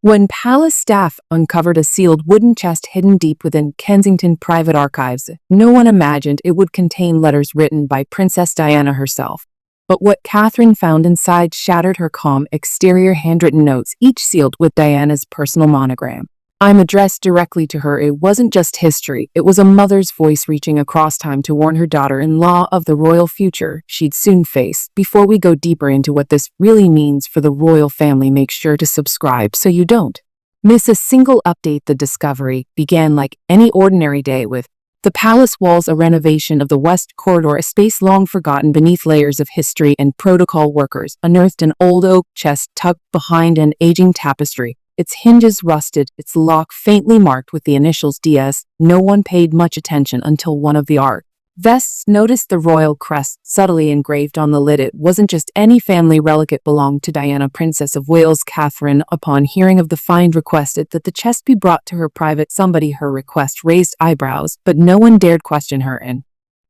When palace staff uncovered a sealed wooden chest hidden deep within Kensington private archives, no one imagined it would contain letters written by Princess Diana herself. But what Catherine found inside shattered her calm exterior. Handwritten notes, each sealed with Diana's personal monogram. I'm addressed directly to her. It wasn't just history, it was a mother's voice reaching across time to warn her daughter-in-law of the royal future she'd soon face. Before we go deeper into what this really means for the royal family, make sure to subscribe so you don't miss a single update. The discovery began like any ordinary day with the palace walls, a renovation of the West Corridor, a space long forgotten beneath layers of history and protocol. Workers unearthed an old oak chest tucked behind an aging tapestry. Its hinges rusted, its lock faintly marked with the initials DS. No one paid much attention until one of the archivists noticed the royal crest subtly engraved on the lid. It wasn't just any family relic, it belonged to Diana, Princess of Wales. Catherine, upon hearing of the find, requested that the chest be brought to her private. Her request raised eyebrows, but no one dared question her.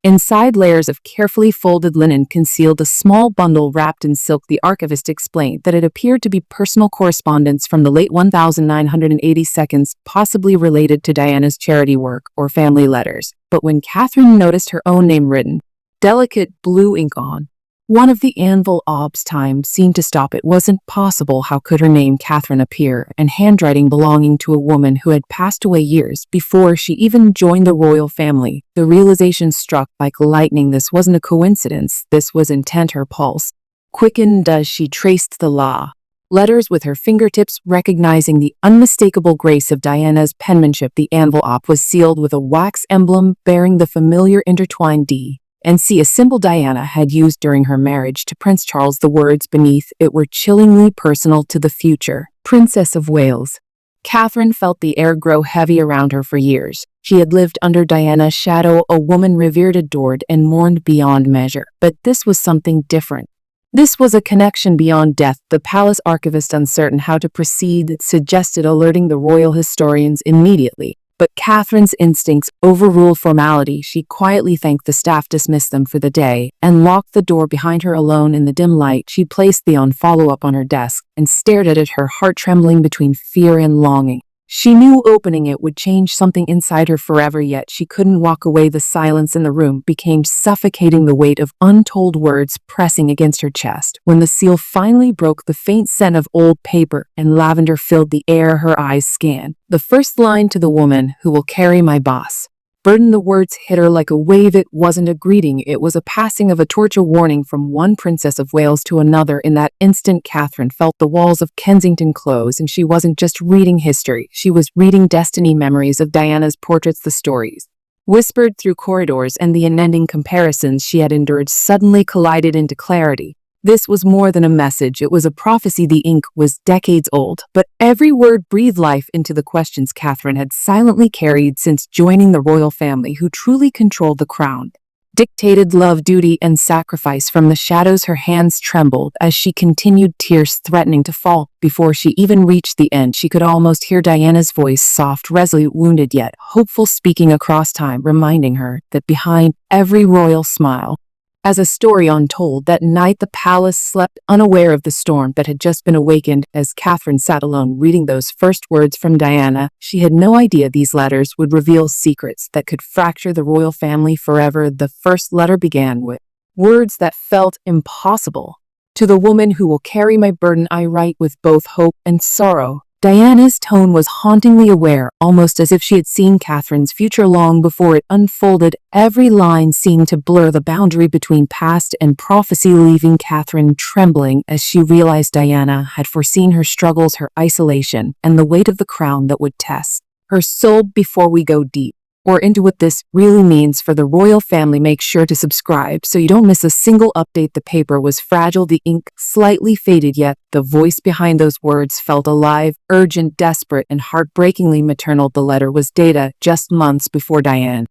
Inside, layers of carefully folded linen concealed a small bundle wrapped in silk. The archivist explained that it appeared to be personal correspondence from the late 1982, possibly related to Diana's charity work or family letters. But when Catherine noticed her own name written, delicate blue ink on one of the anvil obs, time seemed to stop. It wasn't possible. How could her name, Catherine, appear, and handwriting belonging to a woman who had passed away years before she even joined the royal family? The realization struck like lightning. This wasn't a coincidence. This was intent. Her pulse quickened as she traced the letters with her fingertips, recognizing the unmistakable grace of Diana's penmanship. The envelope was sealed with a wax emblem bearing the familiar intertwined D and C, a symbol Diana had used during her marriage to Prince Charles. The words beneath it were chillingly personal to the future Princess of Wales. Catherine felt the air grow heavy around her. For years, she had lived under Diana's shadow, a woman revered, adored, and mourned beyond measure. But this was something different. This was a connection beyond death. The palace archivist, uncertain how to proceed, suggested alerting the royal historians immediately. But Catherine's instincts overruled formality. She quietly thanked the staff, dismissed them for the day, and locked the door behind her. Alone in the dim light, she placed the envelope on her desk and stared at it, her heart trembling between fear and longing. She knew opening it would change something inside her forever, yet she couldn't walk away. The silence in the room became suffocating, the weight of untold words pressing against her chest. When the seal finally broke, the faint scent of old paper and lavender filled the air. Her eyes scanned the first line: to the woman who will carry my boss burden. The words hit her like a wave. It wasn't a greeting, it was a passing of a torch, a warning from one Princess of Wales to another. In that instant, Catherine felt the walls of Kensington close, and she wasn't just reading history, she was reading destiny. Memories of Diana's portraits, the stories whispered through corridors, and the unending comparisons she had endured suddenly collided into clarity. This was more than a message, it was a prophecy. The ink was decades old, but every word breathed life into the questions Catherine had silently carried since joining the royal family. Who truly controlled the crown, dictated love, duty, and sacrifice? From the shadows, her hands trembled as she continued, tears threatening to fall. Before she even reached the end, she could almost hear Diana's voice, soft, resolute, wounded yet hopeful, speaking across time, reminding her that behind every royal smile, as a story untold. That night, the palace slept, unaware of the storm that had just been awakened. As Catherine sat alone reading those first words from Diana, she had no idea these letters would reveal secrets that could fracture the royal family forever. The first letter began with words that felt impossible. To the woman who will carry my burden, I write with both hope and sorrow. Diana's tone was hauntingly aware, almost as if she had seen Catherine's future long before it unfolded. Every line seemed to blur the boundary between past and prophecy, leaving Catherine trembling as she realized Diana had foreseen her struggles, her isolation, and the weight of the crown that would test her soul. Before we go deep or into what this really means for the royal family, make sure to subscribe so you don't miss a single update. The paper was fragile, the ink slightly faded, yet the voice behind those words felt alive, urgent, desperate, and heartbreakingly maternal. The letter was dated just months before Diana's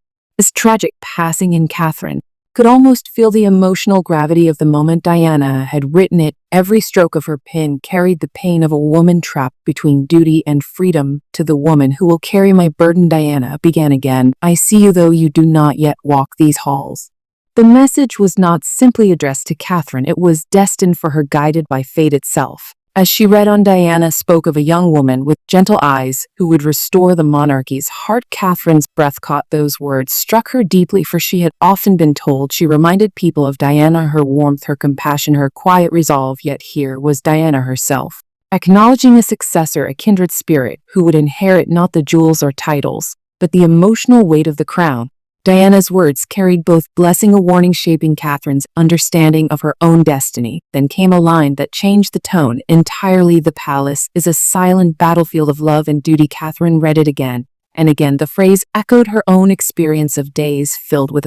tragic passing, and Catherine could almost feel the emotional gravity of the moment. Diana had written it. Every stroke of her pen carried the pain of a woman trapped between duty and freedom. To the woman who will carry my burden, Diana began again. I see you though you do not yet walk these halls. The message was not simply addressed to Catherine, it was destined for her, guided by fate itself. As she read on, Diana spoke of a young woman with gentle eyes who would restore the monarchy's heart. Catherine's breath caught. Those words struck her deeply, for she had often been told she reminded people of Diana, her warmth, her compassion, her quiet resolve. Yet here was Diana herself, acknowledging a successor, a kindred spirit, who would inherit not the jewels or titles, but the emotional weight of the crown. Diana's words carried both blessing and warning, shaping Catherine's understanding of her own destiny. Then came a line that changed the tone entirely. The palace is a silent battlefield of love and duty. Catherine read it again and again. The phrase echoed her own experience of days filled with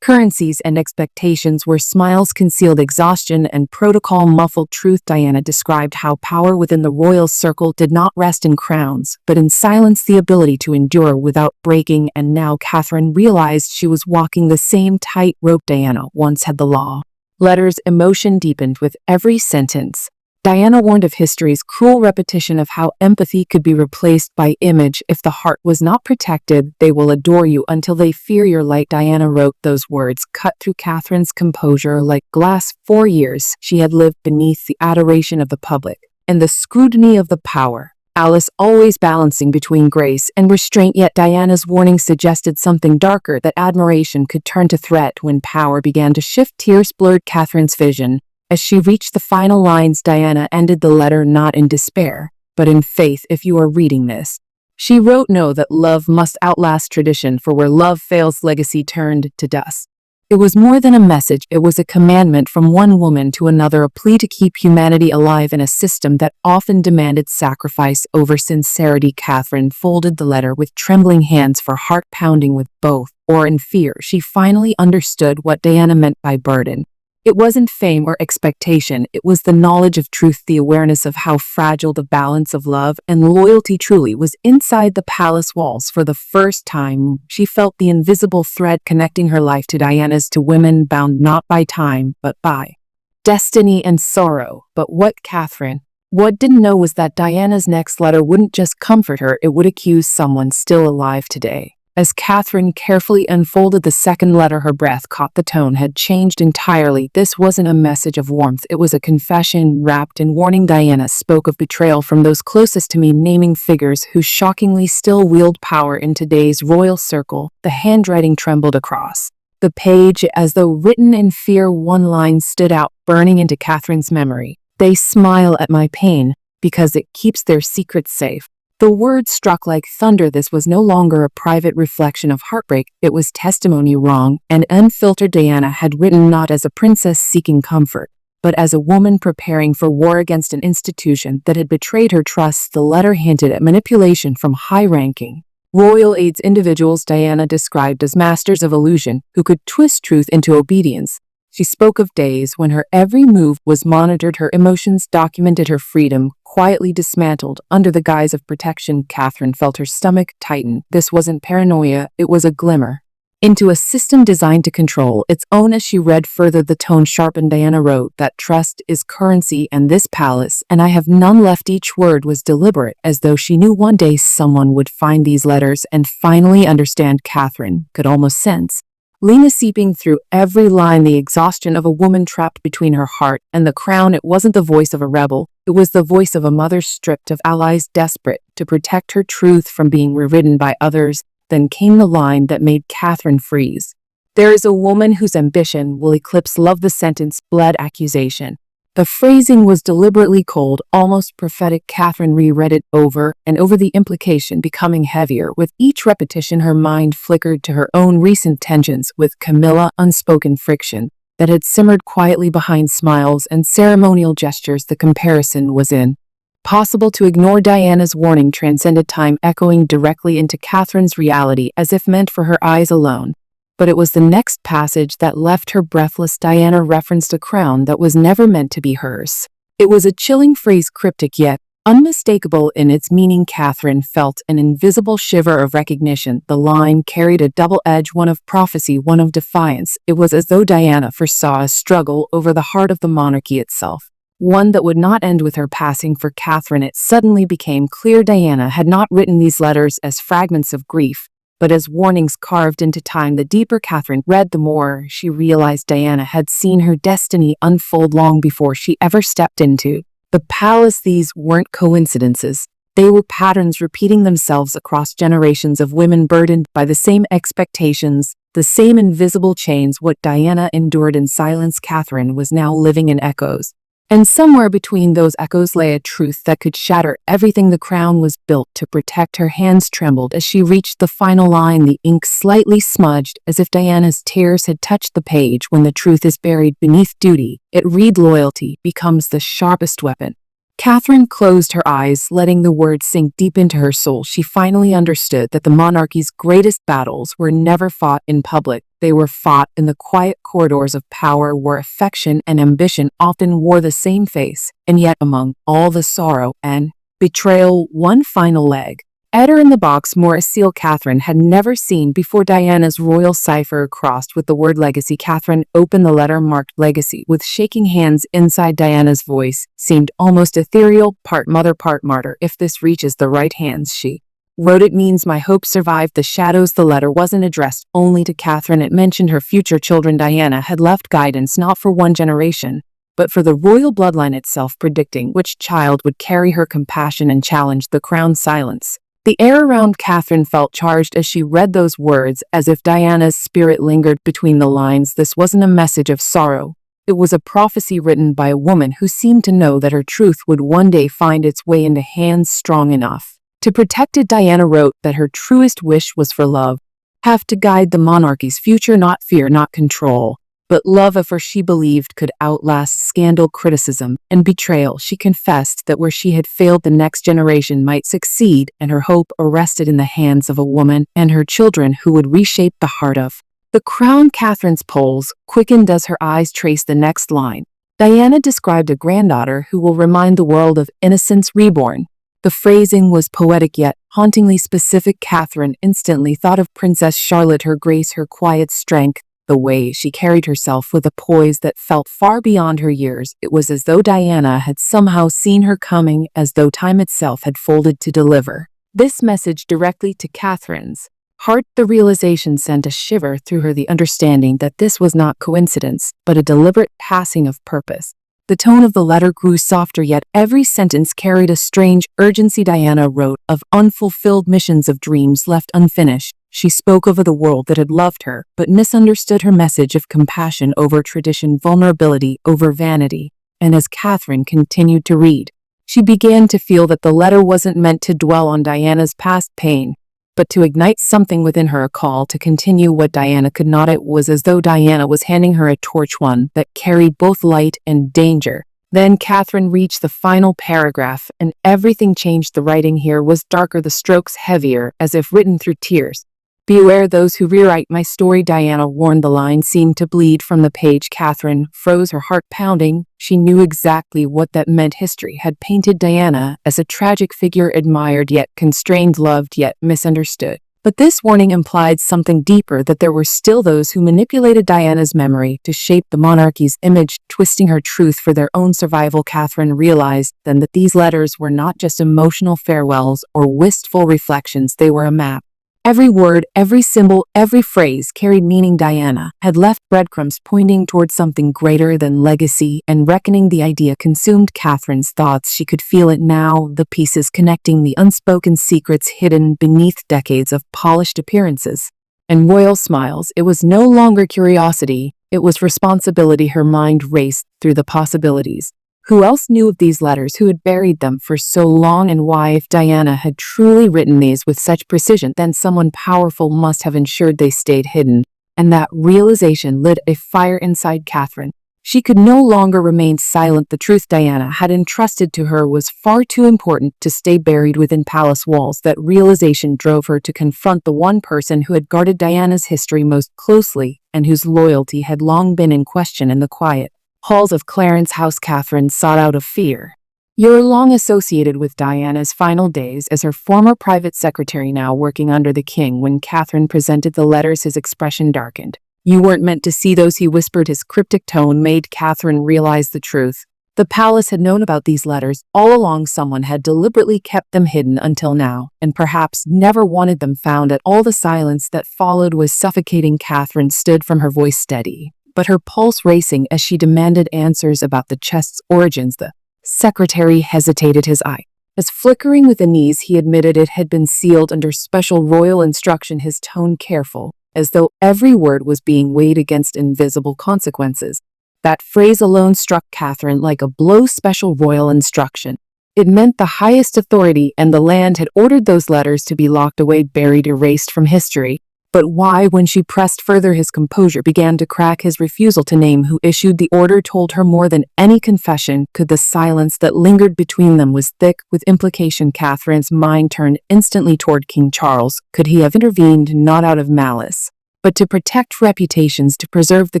currencies and expectations, where smiles concealed exhaustion and protocol muffled truth. Diana described how power within the royal circle did not rest in crowns, but in silence, the ability to endure without breaking. And now Catherine realized she was walking the same tightrope Diana once had. The law letters, emotion deepened with every sentence. Diana warned of history's cruel repetition, of how empathy could be replaced by image if the heart was not protected. They will adore you until they fear your light. Diana wrote. Those words cut through Catherine's composure like glass. 4 years she had lived beneath the adoration of the public and the scrutiny of the power, Alice always balancing between grace and restraint. Yet Diana's warning suggested something darker, that admiration could turn to threat when power began to shift. Tears blurred Catherine's vision. As she reached the final lines, Diana ended the letter not in despair, but in faith. If you are reading this, she wrote, know that love must outlast tradition, for where love fails, legacy turned to dust. It was more than a message, it was a commandment from one woman to another, a plea to keep humanity alive in a system that often demanded sacrifice over sincerity. Catherine folded the letter with trembling hands, for heart pounding with both awe and fear. She finally understood what Diana meant by burden. It wasn't fame or expectation, it was the knowledge of truth, the awareness of how fragile the balance of love and loyalty truly was. Inside the palace walls, for the first time, she felt the invisible thread connecting her life to Diana's, to women bound not by time, but by destiny and sorrow. But what Catherine didn't know was that Diana's next letter wouldn't just comfort her, it would accuse someone still alive today. As Catherine carefully unfolded the second letter, her breath caught. The tone had changed entirely. This wasn't a message of warmth, it was a confession wrapped in warning. Diana spoke of betrayal from those closest to me, naming figures who shockingly still wield power in today's royal circle. The handwriting trembled across the page as though written in fear. One line stood out, burning into Catherine's memory. They smile at my pain because it keeps their secrets safe. The words struck like thunder. This was no longer a private reflection of heartbreak, it was testimony, wrong and unfiltered. Diana had written not as a princess seeking comfort, but as a woman preparing for war against an institution that had betrayed her trust. The letter hinted at manipulation from high-ranking royal aides, individuals Diana described as masters of illusion who could twist truth into obedience. She spoke of days when her every move was monitored, her emotions documented, her freedom quietly dismantled under the guise of protection. Catherine felt her stomach tighten. This wasn't paranoia, it was a glimmer into a system designed to control its own. As she read further, the tone sharpened. Diana wrote that trust is currency in this palace, and I have none left. Each word was deliberate, as though she knew one day someone would find these letters and finally understand. Catherine could almost sense Lena seeping through every line, the exhaustion of a woman trapped between her heart and the crown. It wasn't the voice of a rebel, it was the voice of a mother stripped of allies, desperate to protect her truth from being rewritten by others. Then came the line that made Catherine freeze. There is a woman whose ambition will eclipse love. The sentence bled accusation. The phrasing was deliberately cold, almost prophetic. Catherine reread it over and over, the implication becoming heavier. With each repetition, her mind flickered to her own recent tensions with Camilla, unspoken friction that had simmered quietly behind smiles and ceremonial gestures. The comparison was impossible to ignore. Diana's warning transcended time, echoing directly into Catherine's reality as if meant for her eyes alone. But it was the next passage that left her breathless. Diana referenced a crown that was never meant to be hers. It was a chilling phrase, cryptic yet unmistakable in its meaning. Catherine felt an invisible shiver of recognition. The line carried a double edge, one of prophecy, one of defiance. It was as though Diana foresaw a struggle over the heart of the monarchy itself, one that would not end with her passing. For Catherine, it suddenly became clear Diana had not written these letters as fragments of grief, but as warnings carved into time. The deeper Catherine read, the more she realized Diana had seen her destiny unfold long before she ever stepped into The palace, these weren't coincidences. They were patterns repeating themselves across generations of women burdened by the same expectations, the same invisible chains. What Diana endured in silence, Catherine was now living in echoes. And somewhere between those echoes lay a truth that could shatter everything the crown was built to protect. Her hands trembled as she reached the final line, the ink slightly smudged as if Diana's tears had touched the page. When the truth is buried beneath duty, it read loyalty becomes the sharpest weapon. Catherine closed her eyes, letting the words sink deep into her soul. She finally understood that the monarchy's greatest battles were never fought in public. They were fought in the quiet corridors of power, where affection and ambition often wore the same face. And yet, among all the sorrow and betrayal, one final leg. Eder in the box, more a seal Catherine had never seen before. Diana's royal cipher crossed with the word legacy. Catherine opened the letter marked legacy with shaking hands. Inside, Diana's voice seemed almost ethereal, part mother, part martyr. If this reaches the right hands, she wrote, it means my hope survived the shadows. The letter wasn't addressed only to Catherine. It mentioned her future children. Diana had left guidance not for one generation, but for the royal bloodline itself, predicting which child would carry her compassion and challenge the crown's silence. The air around Catherine felt charged as she read those words, as if Diana's spirit lingered between the lines. This wasn't a message of sorrow. It was a prophecy written by a woman who seemed to know that her truth would one day find its way into hands strong enough to protect it. Diana wrote that her truest wish was for love, have to guide the monarchy's future, not fear, not control, but love. For she believed could outlast scandal, criticism, and betrayal. She confessed that where she had failed, the next generation might succeed, and her hope rested in the hands of a woman and her children who would reshape the heart of the crown. Catherine's pulse quickened as her eyes traced the next line. Diana described a granddaughter who will remind the world of innocence reborn. The phrasing was poetic yet hauntingly specific. Catherine instantly thought of Princess Charlotte, her grace, her quiet strength, the way she carried herself with a poise that felt far beyond her years. It was as though Diana had somehow seen her coming, as though time itself had folded to deliver this message directly to Catherine's heart. The realization sent a shiver through her, the understanding that this was not coincidence, but a deliberate passing of purpose. The tone of the letter grew softer, yet every sentence carried a strange urgency. Diana wrote of unfulfilled missions, of dreams left unfinished. She spoke of the world that had loved her, but misunderstood her message, of compassion over tradition, vulnerability over vanity. And as Catherine continued to read, she began to feel that the letter wasn't meant to dwell on Diana's past pain, but to ignite something within her, a call to continue what Diana could not. It was as though Diana was handing her a torch, one that carried both light and danger. Then Catherine reached the final paragraph, and everything changed. The writing here was darker, the strokes heavier, as if written through tears. Beware those who rewrite my story, Diana warned. The line seemed to bleed from the page. Catherine froze, her heart pounding. She knew exactly what that meant. History had painted Diana as a tragic figure, admired yet constrained, loved yet misunderstood. But this warning implied something deeper, that there were still those who manipulated Diana's memory to shape the monarchy's image, twisting her truth for their own survival. Catherine realized then that these letters were not just emotional farewells or wistful reflections. They were a map. Every word, every symbol, every phrase carried meaning. Diana had left breadcrumbs pointing towards something greater than legacy and reckoning. The idea consumed Catherine's thoughts. She could feel it now, the pieces connecting, the unspoken secrets hidden beneath decades of polished appearances and royal smiles. It was no longer curiosity, it was responsibility. Her mind raced through the possibilities. Who else knew of these letters? Who had buried them for so long? And why? If Diana had truly written these with such precision, then someone powerful must have ensured they stayed hidden. And that realization lit a fire inside Catherine. She could no longer remain silent. The truth Diana had entrusted to her was far too important to stay buried within palace walls. That realization drove her to confront the one person who had guarded Diana's history most closely and whose loyalty had long been in question. In the quiet halls of Clarence House, Catherine sought out of fear. You're long associated with Diana's final days as her former private secretary, now working under the king. When Catherine presented the letters, his expression darkened. You weren't meant to see those, he whispered. His cryptic tone made Catherine realize the truth. The palace had known about these letters all along. Someone had deliberately kept them hidden until now, and perhaps never wanted them found at all. The silence that followed was suffocating. Catherine stood from her voice steady, but her pulse racing as she demanded answers about the chest's origins, the Secretary hesitated, his eye as flickering with unease. He admitted it had been sealed under special royal instruction, his tone careful, as though every word was being weighed against invisible consequences. That phrase alone struck Catherine like a blow. Special royal instruction. It meant the highest authority, and the land had ordered those letters to be locked away, buried, erased from history. But why? When she pressed further, his composure began to crack. His refusal to name who issued the order told her more than any confession could. The silence that lingered between them was thick with implication. Catherine's mind turned instantly toward King Charles. Could he have intervened, not out of malice, but to protect reputations, to preserve the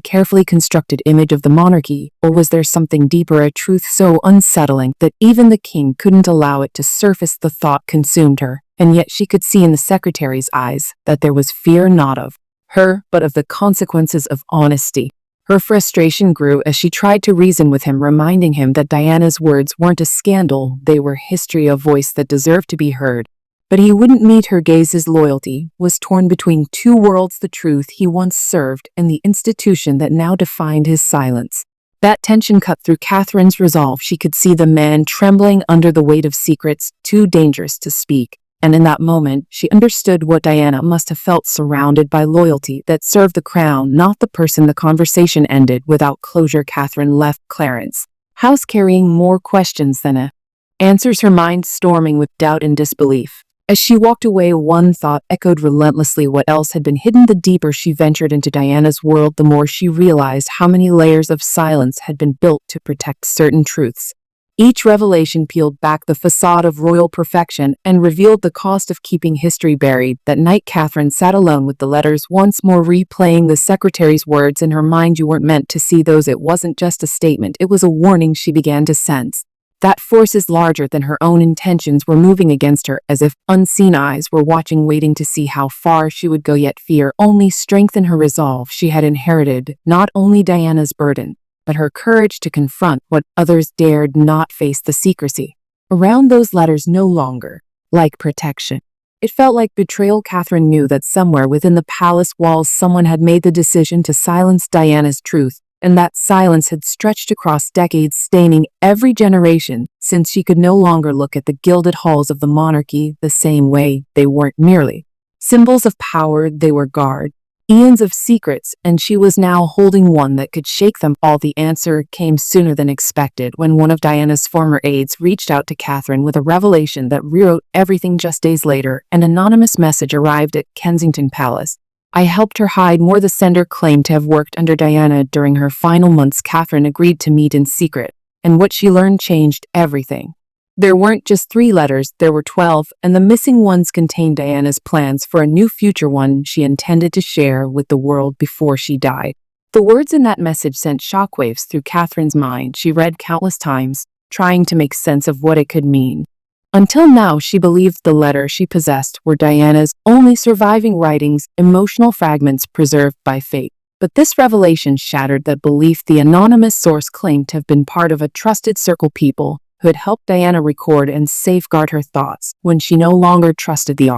carefully constructed image of the monarchy? Or was there something deeper, a truth so unsettling that even the king couldn't allow it to surface? The thought consumed her, and yet she could see in the secretary's eyes that there was fear not of her, but of the consequences of honesty. Her frustration grew as she tried to reason with him, reminding him that Diana's words weren't a scandal, they were history, a voice that deserved to be heard. But he wouldn't meet her gaze. His loyalty was torn between two worlds, the truth he once served and the institution that now defined his silence. That tension cut through Catherine's resolve. She could see the man trembling under the weight of secrets too dangerous to speak. And in that moment, she understood what Diana must have felt, surrounded by loyalty that served the crown, not the person. The conversation ended without closure. Catherine left Clarence house carrying more questions than answers, her mind storming with doubt and disbelief. As she walked away, one thought echoed relentlessly: what else had been hidden? The deeper she ventured into Diana's world, the more she realized how many layers of silence had been built to protect certain truths. Each revelation peeled back the facade of royal perfection and revealed the cost of keeping history buried. That night, Catherine sat alone with the letters, once more replaying the secretary's words in her mind. You weren't meant to see those. It wasn't just a statement, it was a warning. She began to sense that forces larger than her own intentions were moving against her, as if unseen eyes were watching, waiting to see how far she would go. Yet fear only strengthened her resolve. She had inherited not only Diana's burden, but her courage to confront what others dared not face. The secrecy around those letters no longer like protection. It felt like betrayal. Catherine knew that somewhere within the palace walls someone had made the decision to silence Diana's truth, and that silence had stretched across decades, staining every generation, since she could no longer look at the gilded halls of the monarchy the same way. They weren't merely symbols of power, they were eons of secrets, and she was now holding one that could shake them all. The answer came sooner than expected when one of Diana's former aides reached out to Catherine with a revelation that rewrote everything. Just days later, an anonymous message arrived at Kensington Palace. I helped her hide more. The sender claimed to have worked under Diana during her final months. Catherine agreed to meet in secret, and what she learned changed everything. There weren't just 3 letters, there were 12, and the missing ones contained Diana's plans for a new future, one she intended to share with the world before she died. The words in that message sent shockwaves through Catherine's mind. She read countless times, trying to make sense of what it could mean. Until now, she believed the letter she possessed were Diana's only surviving writings, emotional fragments preserved by fate. But this revelation shattered that belief. The anonymous source claimed to have been part of a trusted circle, people who had helped Diana record and safeguard her thoughts when she no longer trusted the